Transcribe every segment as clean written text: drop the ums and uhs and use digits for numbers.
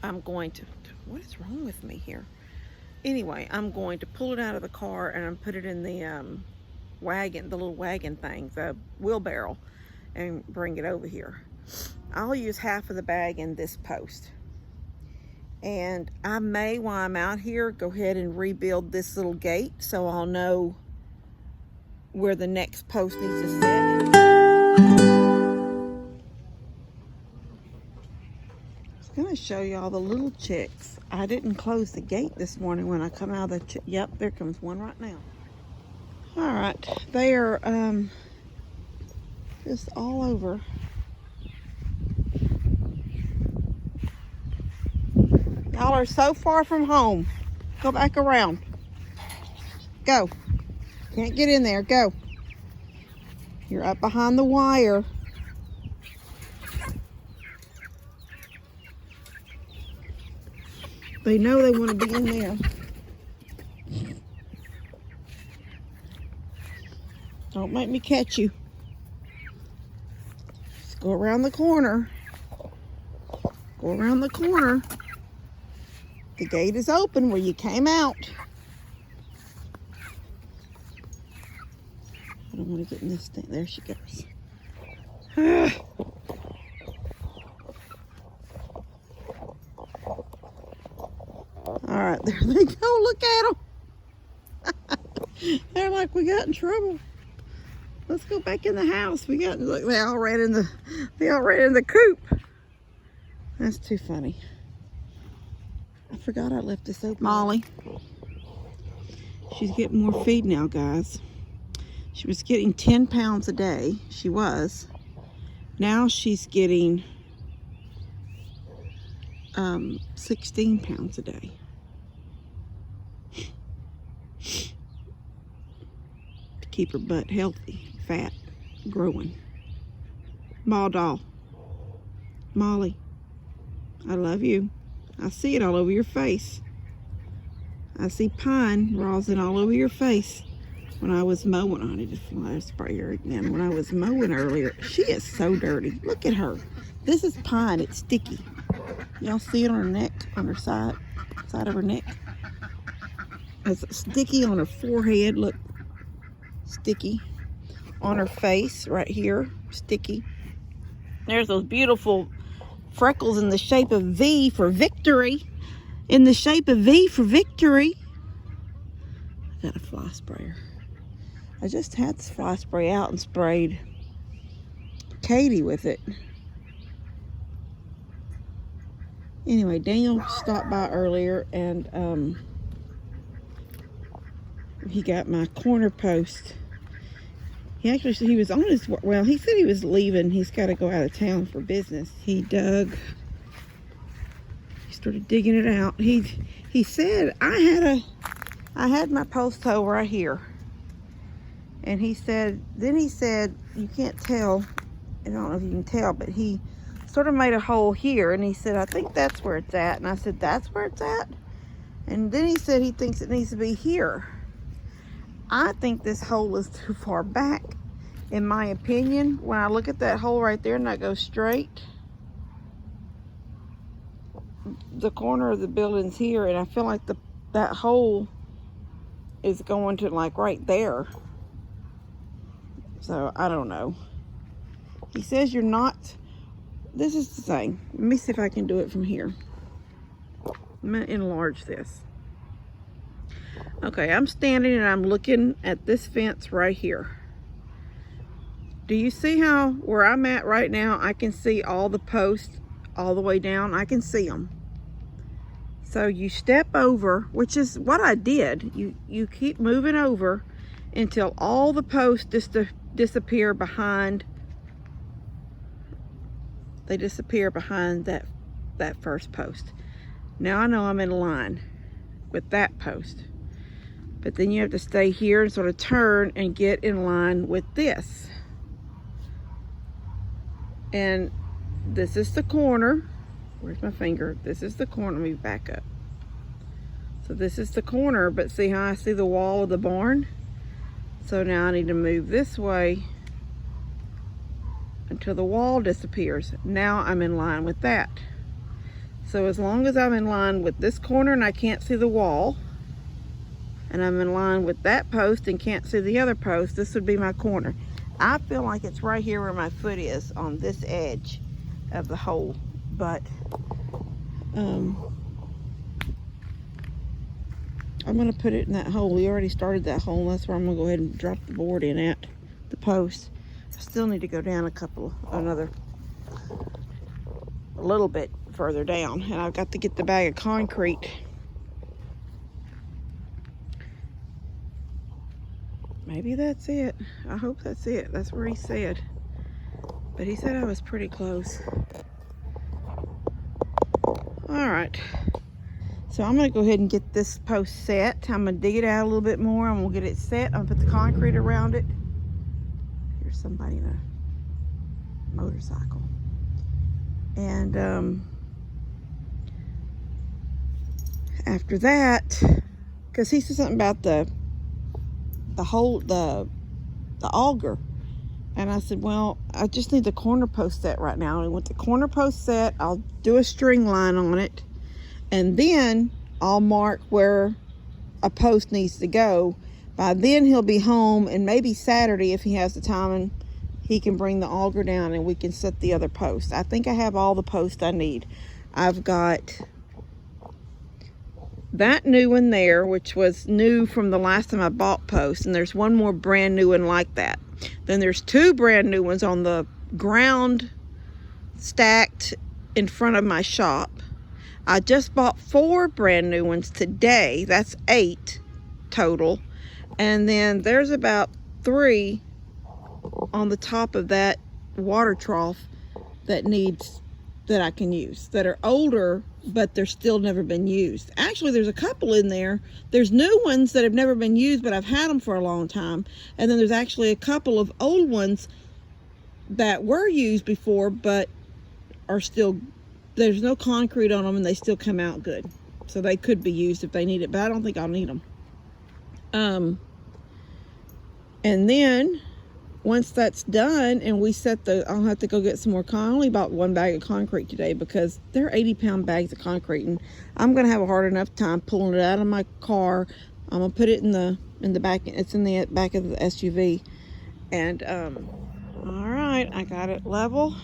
I'm going to, what is wrong with me here? Anyway, I'm going to pull it out of the car and I'm put it in the wagon, the little wagon thing, the wheelbarrow, and bring it over here. I'll use half of the bag in this post. And I may, while I'm out here, go ahead and rebuild this little gate so I'll know where the next post needs to sit. I'm going to show you all the little chicks. I didn't close the gate this morning when I come out of the yep, there comes one right now. All right, they are just all over. Y'all are so far from home. Go back around. Go. Can't get in there. Go. You're up behind the wire. They know they want to be in there. Don't make me catch you. Just go around the corner. Go around the corner. The gate is open where you came out. I don't want to get in this thing. There she goes. All right, there they go. Look at them. They're like, we got in trouble. Let's go back in the house. We got, look, they all ran in the coop. That's too funny. I forgot I left this open. Molly. She's getting more feed now, guys. She was getting 10 pounds a day. She was. Now she's getting 16 pounds a day. To keep her butt healthy, fat, growing. Ball doll. Molly, I love you. I see it all over your face. I see pine rosin all over your face. When I was mowing, I need to fly spray her again. When I was mowing earlier, she is so dirty. Look at her. This is pine. It's sticky. Y'all see it on her neck, on her side of her neck. It's sticky on her forehead. Look, sticky. On her face, right here, sticky. There's those beautiful freckles in the shape of V for victory. In the shape of V for victory. I got a fly sprayer. I just had this fly spray out and sprayed Katie with it. Anyway, Daniel stopped by earlier and he got my corner post. He was on his, well, he said he was leaving. He's got to go out of town for business. He started digging it out. He said, I had my post hole right here. And then he said, you can't tell, I don't know if you can tell, but he sort of made a hole here. And he said, I think that's where it's at. And I said, that's where it's at? And then he said he thinks it needs to be here. I think this hole is too far back, in my opinion. When I look at that hole right there and I go straight, the corner of the building's here, and I feel like that hole is going to like right there. So I don't know. He says you're not. This is the thing. Let me see if I can do it from here. I'm gonna enlarge this. Okay, I'm standing and I'm looking at this fence right here. Do you see how where I'm at right now, I can see all the posts all the way down? I can see them. So you step over, which is what I did. You keep moving over until all the posts disappear behind. They disappear behind that first post. Now I know I'm in line with that post. But then you have to stay here and sort of turn and get in line with this. And this is the corner. Where's my finger? This is the corner. Let me back up. So this is the corner, but see how I see the wall of the barn? So now I need to move this way until the wall disappears. Now I'm in line with that. So as long as I'm in line with this corner and I can't see the wall, and I'm in line with that post and can't see the other post, this would be my corner. I feel like it's right here where my foot is on this edge of the hole, but I'm gonna put it in that hole. We already started that hole, and that's where I'm gonna go ahead and drop the board in at, the post. I still need to go down a little bit further down, and I've got to get the bag of concrete. Maybe that's it. I hope that's it. That's where he said. But he said I was pretty close. All right. So I'm gonna go ahead and get this post set. I'm gonna dig it out a little bit more. I'm gonna get it set. I'm gonna put the concrete around it. There's somebody in a motorcycle. And after that, because he said something about the auger, and I said, well, I just need the corner post set right now. And with the corner post set, I'll do a string line on it, and then I'll mark where a post needs to go. By then he'll be home, and maybe Saturday, if he has the time, and he can bring the auger down and we can set the other post. I think I have all the posts I need. I've got that new one there, which was new from the last time I bought posts, and there's one more brand new one like that. Then there's two brand new ones on the ground stacked in front of my shop. I just bought 4 brand new ones today. That's 8 total. And then there's about 3 on the top of that water trough that I can use, that are older, but they're still never been used. Actually, there's a couple in there. There's new ones that have never been used, but I've had them for a long time. And then there's actually a couple of old ones that were used before, but are still, there's no concrete on them, and they still come out good. So they could be used if they need it, but I don't think I'll need them. And then once that's done and we set I'll have to go get some more I only bought 1 bag of concrete today because they're 80-pound bags of concrete, and I'm gonna have a hard enough time pulling it out of my car. I'm gonna put it in the back. It's in the back of the SUV. And all right, I got it level.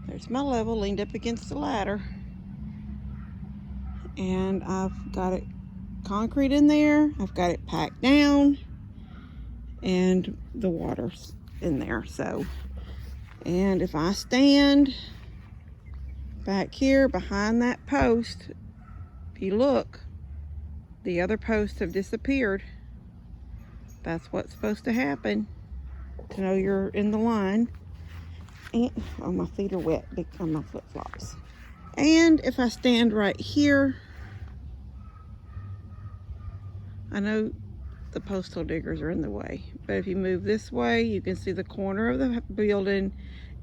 There's my level, leaned up against the ladder, and I've got it concrete in there. I've got it packed down, and the water's in there. So, and if I stand back here behind that post, if you look, the other posts have disappeared. That's what's supposed to happen to know you're in the line. And oh, my feet are wet on my flip-flops. And if I stand right here, I know the postal diggers are in the way, but if you move this way, you can see the corner of the building,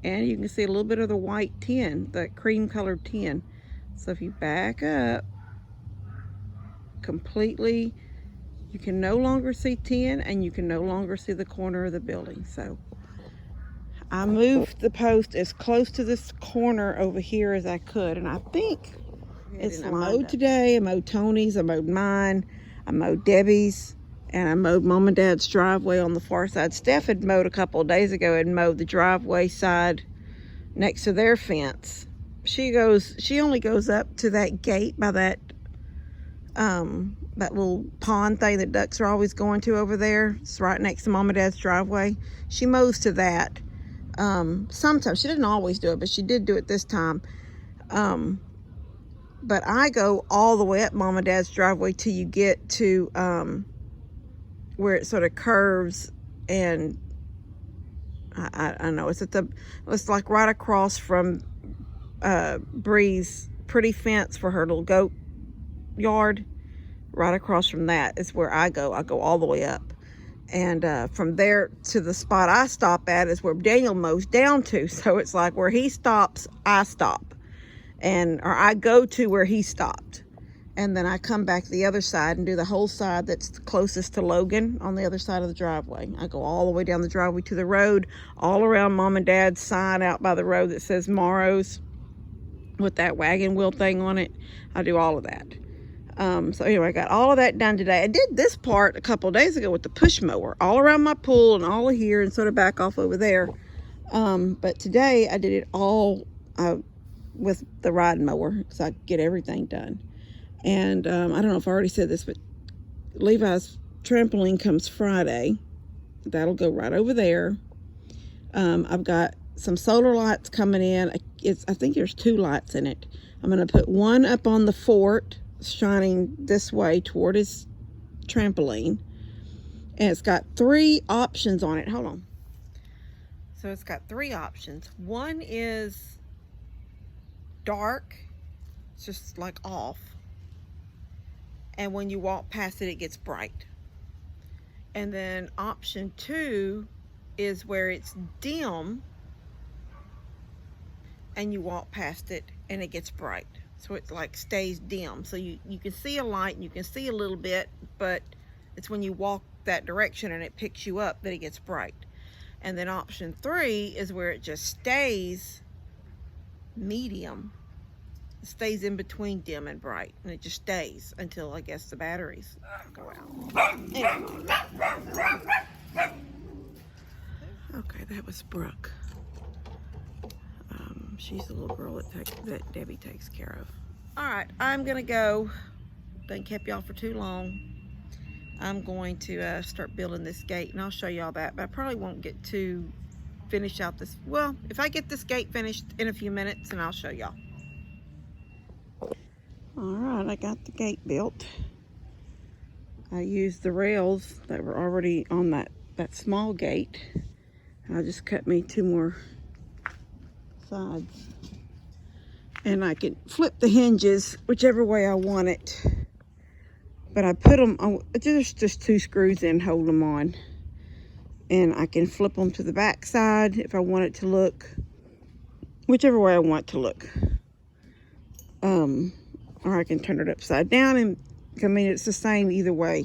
and you can see a little bit of the white tin, the cream colored tin. So if you back up completely, you can no longer see tin, and you can no longer see the corner of the building. So I moved the post as close to this corner over here as I could, and I think it's mowed today. I mowed Tony's, I mowed mine, I mowed Debbie's, and I mowed Mom and Dad's driveway on the far side. Steph had mowed a couple of days ago and mowed the driveway side next to their fence. She only goes up to that gate by that little pond thing that ducks are always going to over there. It's right next to Mom and Dad's driveway. She mows to that. Sometimes, she didn't always do it, but she did do it this time. But I go all the way up Mom and Dad's driveway till you get to where it sort of curves, and I know it's like right across from Bree's pretty fence for her little goat yard. Right across from that is where I go. I go all the way up, and from there to the spot I stop at is where Daniel mows down to. So it's like where he stops, I stop, or I go to where he stopped, and then I come back to the other side and do the whole side that's closest to Logan on the other side of the driveway. I go all the way down the driveway to the road, all around Mom and Dad's sign out by the road that says Morrow's. with that wagon wheel thing on it. I do all of that. So anyway, I got all of that done today. I did this part a couple of days ago with the push mower, all around my pool and all of here and sort of back off over there. But today I did it all with the riding mower because I get everything done. And I don't know if I already said this, but Levi's trampoline comes Friday. That'll go right over there. I've got some solar lights coming in. I think there's 2 lights in it. I'm going to put one up on the fort, shining this way toward his trampoline. And it's got 3 options on it. Hold on. So it's got 3 options. One is dark. It's just like off. And when you walk past it, it gets bright. And then option 2 is where it's dim and you walk past it and it gets bright. So it like stays dim. So you can see a light and you can see a little bit, but it's when you walk that direction and it picks you up that it gets bright. And then option 3 is where it just stays medium. It stays in between dim and bright, and it just stays until I guess the batteries go out. Anyway. Okay, that was Brooke. She's the little girl that Debbie takes care of. All right, I'm gonna go. Done kept y'all for too long. I'm going to start building this gate, and I'll show y'all that, but I probably won't get to finish out this. Well, if I get this gate finished in a few minutes, and I'll show y'all. All right, I got the gate built. I used the rails that were already on that small gate. I just cut me 2 more sides. And I can flip the hinges whichever way I want it. But I put them on, there's just 2 screws in, hold them on. And I can flip them to the back side if I want it to look, whichever way I want it to look. Or I can turn it upside down, and I mean, it's the same either way.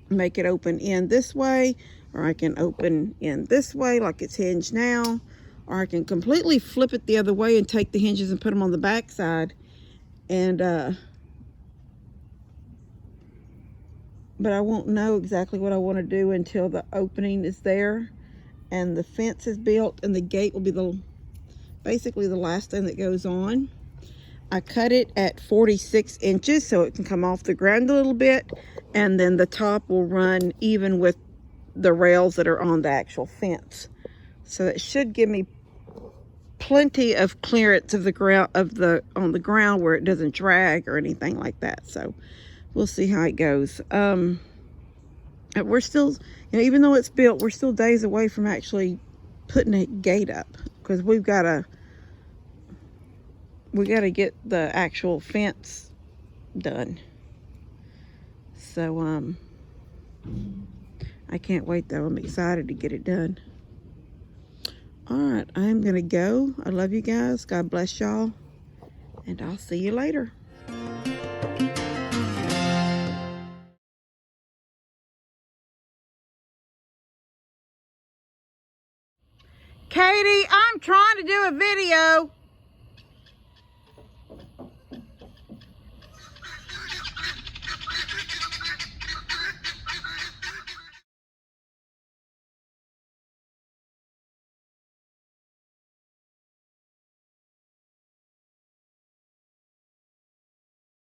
Make it open in this way, or I can open in this way like it's hinged now, or I can completely flip it the other way and take the hinges and put them on the back side. And but I won't know exactly what I want to do until the opening is there and the fence is built, and the gate will be basically the last thing that goes on. I cut it at 46 inches so it can come off the ground a little bit, and then the top will run even with the rails that are on the actual fence. So it should give me plenty of clearance of the ground on the ground where it doesn't drag or anything like that. So we'll see how it goes. We're still, even though it's built, we're still days away from actually putting a gate up, because we gotta get the actual fence done. So I can't wait though. I'm excited to get it done. All right, I'm gonna go. I love you guys. God bless y'all, and I'll see you later. Katie, I'm trying to do a video.